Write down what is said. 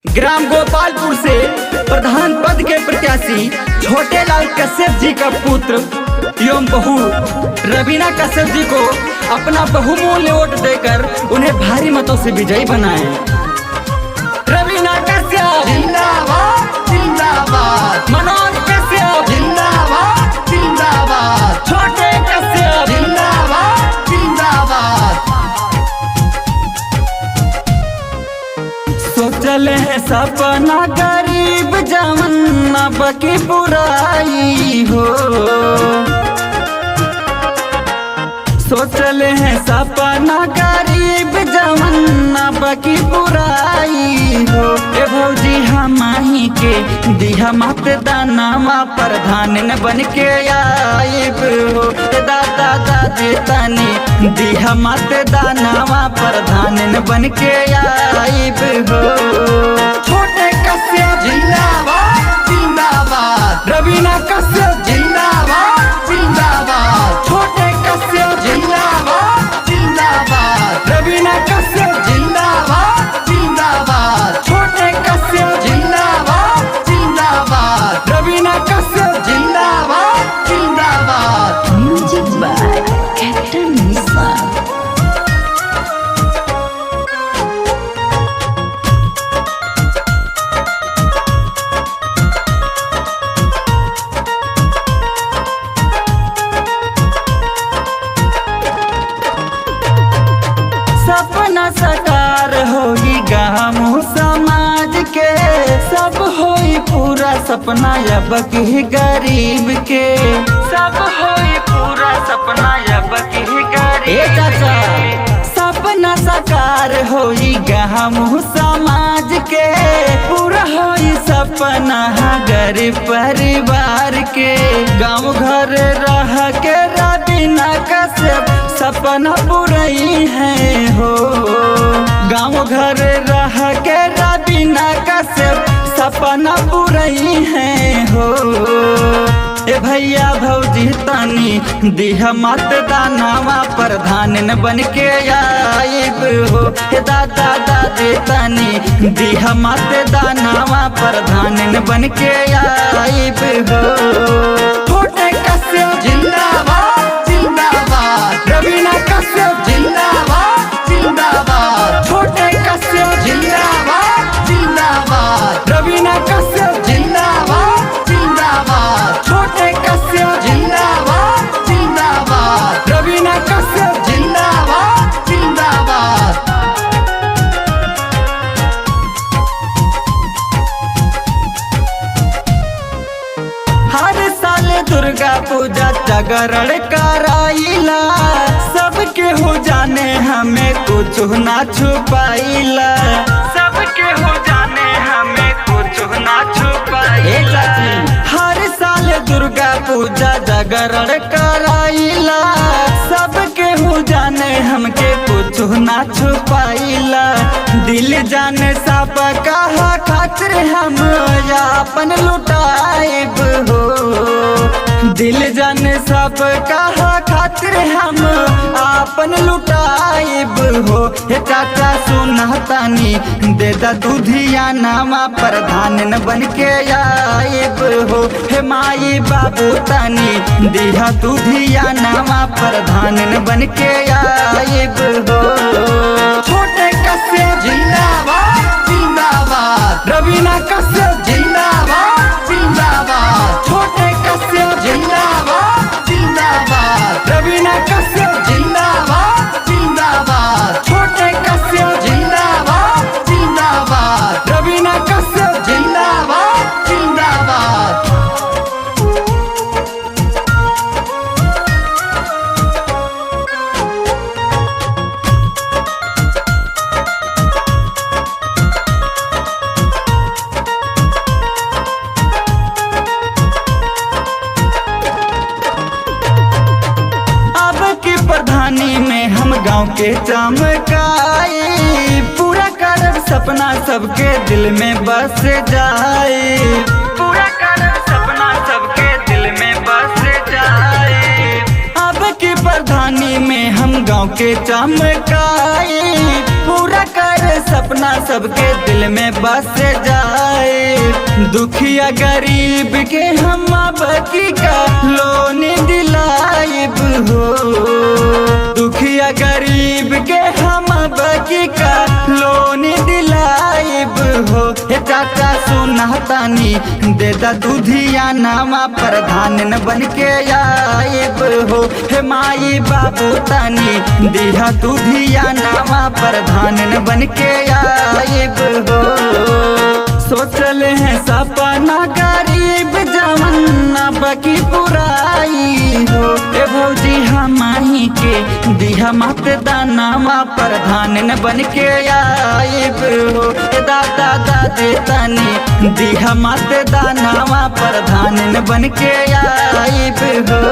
Gram Gopalpur से प्रधान पद के प्रत्याशी छोटेलाल कश्यप जी का पुत्र एवं बहू रवीना कश्यप जी को अपना बहुमूल्य वोट देकर उन्हें भारी मतों से विजयी बनाए। रवीना कश्यप जिंदाबाद जिंदाबाद, मनोज कश्यप जिंदाबाद जिंदाबाद, छोटे कश्यप जिंदाबाद जिंदाबाद। सोचल है सपना गरीब जमन अब की बुराई हो। सोचल है सपना गरीब जमन अब की बुराई हो। ए भौजी हमाही के दिहा मत दानावा प्रधान न बन के आइब हो। दादा दादी तनी दिहा मत दानावा प्रधान न बन के आइब हो। छोटे कश्यप जिंदाबाद जिंदाबाद, रवीना कश्यप जिंदाबाद जिंदाबाद, छोटे कश्यप जिंदाबाद जिंदाबाद, रवीना कश्यप जिंदाबाद जिंदाबाद, छोटे कश्यप जिंदाबाद जिंदाबाद, रवीना कश्यप जिंदाबाद जिंदाबाद। Music by Captain Nisa. सपना साकार होई गाँव समाज के सब होई पूरा सपना अब की गरीब के सब होई पूरा सपना अब की गरीब चाचा सपना साकार होई गाँव समाज के पूरा होई सपना गरीब परिवार के गाँव घर रह के रवीना कश्यप सपना पूरई है हो। गाँव घर रह के रवीना कश्यप सपना पूरई है हो। ए भैया भौजी तनी दिहा मत दानावा प्रधान न बन के आइब हो। हे दादा दादी तनी दिहा मत दानावा प्रधान न बन के आइब हो। छोटे कश्यप जिंदाबाद जिंदाबाद, रवीना कश्यप जिंदाबाद जिंदाबाद, छोटे कश्यप जिंदाबाद जिंदाबाद, रवीना कश्यप जिंदाबाद जिंदाबाद, छोटे कश्यप जिंदाबाद जिंदाबाद, रवीना कश्यप जिंदाबाद जिंदाबाद। हर साल दुर्गा पूजा जागरण कराइला सबके हो जाने हमें कुछ ना छुपाइला सबके हो जाने हमें कुछ ना छुपाइला। हर साल दुर्गा पूजा जागरण कराइला सबके हो जाने हमके कुछ ना छुपाइला। दिल जाने सब कहा खातिर हम अपन लुटाइब हो। दिल जाने सब कहा खातिर हम अपन लुटाइब हो। हे चाचा सुना तानी दे दा दूधिया नामा प्रधान न बन के आइब हो। हे माई बाबू तानी दिहा दूधिया नामा प्रधान न बन के आइब हो। छोटे कश्यप जिंदाबाद जिंदाबाद, रवीना कश्यप जिंदाबाद जिंदाबाद, छोटे कश्यप जिंदाबाद जिंदाबाद, रवीना कश्यप जिंदाबाद जिंदाबाद, छोटे कश्यप जिंदाबाद जिंदाबाद, रवीना कश्यप जिंदाबाद जिंदाबाद। अब की प्रधानी में हम गांव के चमकाए पूरा करब सपना सबके दिल में बस जाए। पूरा करब सपना सबके दिल में बस जाए। अब की प्रधानी में हम गांव के चमकाए पूरा कर सारे सपना सबके दिल में बस जाए। दुखिया गरीब के हम बकी का लोन दिलाइब हो। दुखिया गरीब के हम बकी का लोन दिलाइब हो। हे चाचा सोना तानी दे दा दूधिया नामा प्रधान न बन के आइब हो। हे माई बाबू तानी दिहा दूधिया नामा प्रधान न बन के आइब हो। सोचल है सपना गरीब जमन्ना बकी पुराई हो। ए भौजी हमाही के दिहा मत दानामा प्रधान न बन के आइब हो। ए दादा दादी तानी दिहा मत दानामा प्रधान न बन के आइब हो।